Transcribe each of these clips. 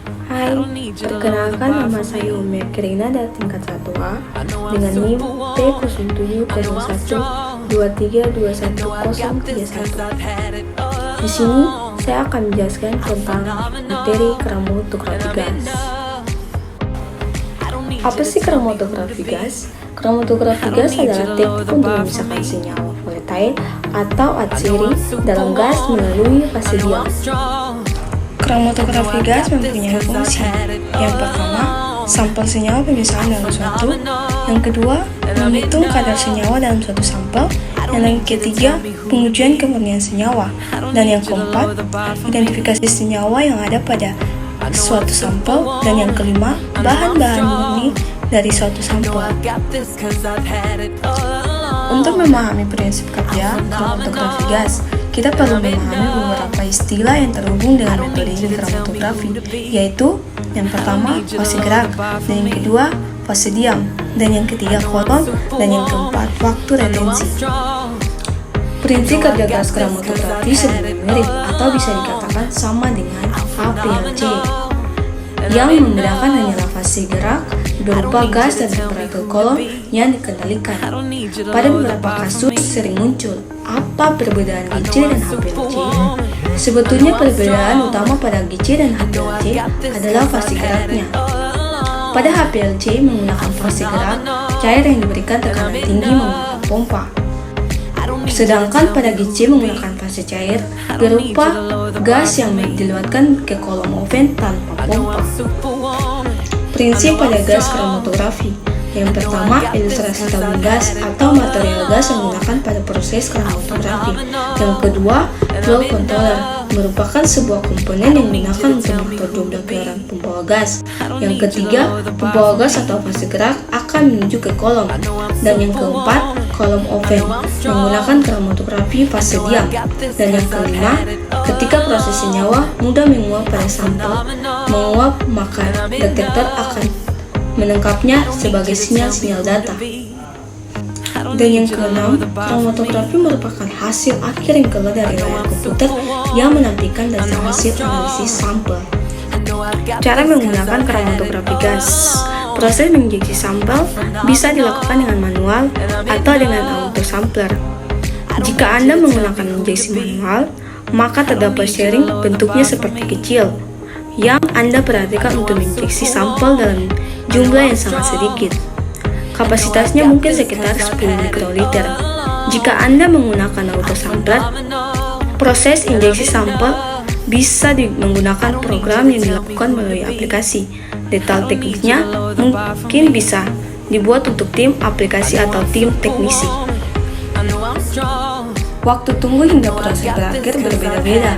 Hai, perkenalkan nama saya Umer Kirina dari tingkat 1A dengan NIM T070123210131. Di sini saya akan menjelaskan tentang materi kromatografi gas. Apa sih kromatografi gas? Kromatografi gas adalah teknik untuk memisahkan senyawa volatail atau atsiri dalam gas melalui fase diam. Kromatografi gas mempunyai fungsi. Yang pertama, sampel senyawa pemisahan dalam suatu. Yang kedua, menghitung kadar senyawa dalam suatu sampel. Yang ketiga, pengujian kemurnian senyawa. Dan yang keempat, identifikasi senyawa yang ada pada suatu sampel. Dan yang kelima, bahan-bahan murni dari suatu sampel. Untuk memahami prinsip kerja kromatografi gas, kita perlu memahami beberapa istilah yang terhubung dengan metode kromatografi, yaitu yang pertama fase gerak, dan yang kedua fase diam, dan yang ketiga foton, dan yang keempat waktu retensi. Prinsip kerja gas kromatografi sebenarnya mirip atau bisa dikatakan sama dengan HPLC. Yang membedakan hanyalah fase gerak berupa gas dan temperatur kolom yang dikendalikan. Pada beberapa kasus sering muncul, apa perbedaan GC dan HPLC? Sebetulnya perbedaan utama pada GC dan HPLC adalah fase geraknya. Pada HPLC menggunakan fase gerak, cair yang diberikan tekanan tinggi menggunakan pompa. Sedangkan pada GC menggunakan fase cair berupa gas yang diluatkan ke kolom oven tanpa pompa. Prinsip pada gas kromatografi. Yang pertama, ilustrasi tabung gas atau material gas yang digunakan pada proses kromatografi. Yang kedua, flow controller merupakan sebuah komponen yang digunakan untuk mengatur jumlah keluaran pembawa gas. Yang ketiga, pembawa gas atau fase gerak akan menuju ke kolom. Dan yang keempat, kolom oven menggunakan kromatografi fase diam. Dan yang kelima, ketika proses senyawa mudah menguap pada sampel menguap, maka detektor akan menangkapnya sebagai sinyal-sinyal data. Dan yang keenam, kromatografi merupakan hasil akhir yang keluar dari layar komputer yang menampilkan data hasil analisis sampel. Cara menggunakan kromatografi gas. Proses menginjeksi sampel bisa dilakukan dengan manual atau dengan auto sampler. Jika Anda menggunakan injeksi manual, maka terdapat sharing bentuknya seperti kecil, yang Anda perhatikan untuk menginjeksi sampel dalam jumlah yang sangat sedikit. Kapasitasnya mungkin sekitar 10 mikroliter. Jika Anda menggunakan auto sampler, proses injeksi sampel bisa menggunakan program yang dilakukan melalui aplikasi. Detail tekniknya mungkin bisa dibuat untuk tim aplikasi atau tim teknisi. Waktu tunggu hingga proses berakhir berbeda-beda,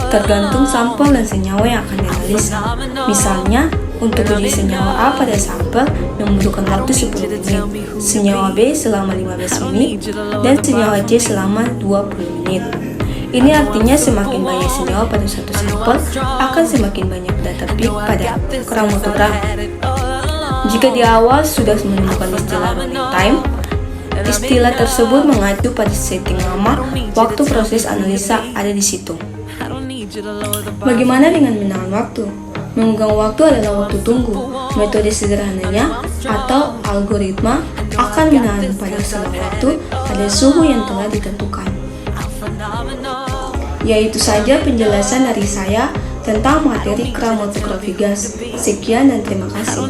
tergantung sampel dan senyawa yang akan dianalisa. Misalnya, untuk uji senyawa A pada sampel membutuhkan waktu 10 menit, senyawa B selama 15 menit, dan senyawa C selama 20 menit. Ini artinya semakin banyak senyawa pada satu sampel, akan semakin banyak data peak pada kromatograf. Jika di awal sudah menemukan istilah running time, istilah tersebut mengacu pada setting lama waktu proses analisa ada di situ. Bagaimana dengan menahan waktu? Menggang waktu adalah waktu tunggu. Metode sederhananya atau algoritma akan menahan pada selang waktu pada suhu yang telah ditentukan. Yaitu saja penjelasan dari saya tentang materi kromatografi gas. Sekian dan terima kasih.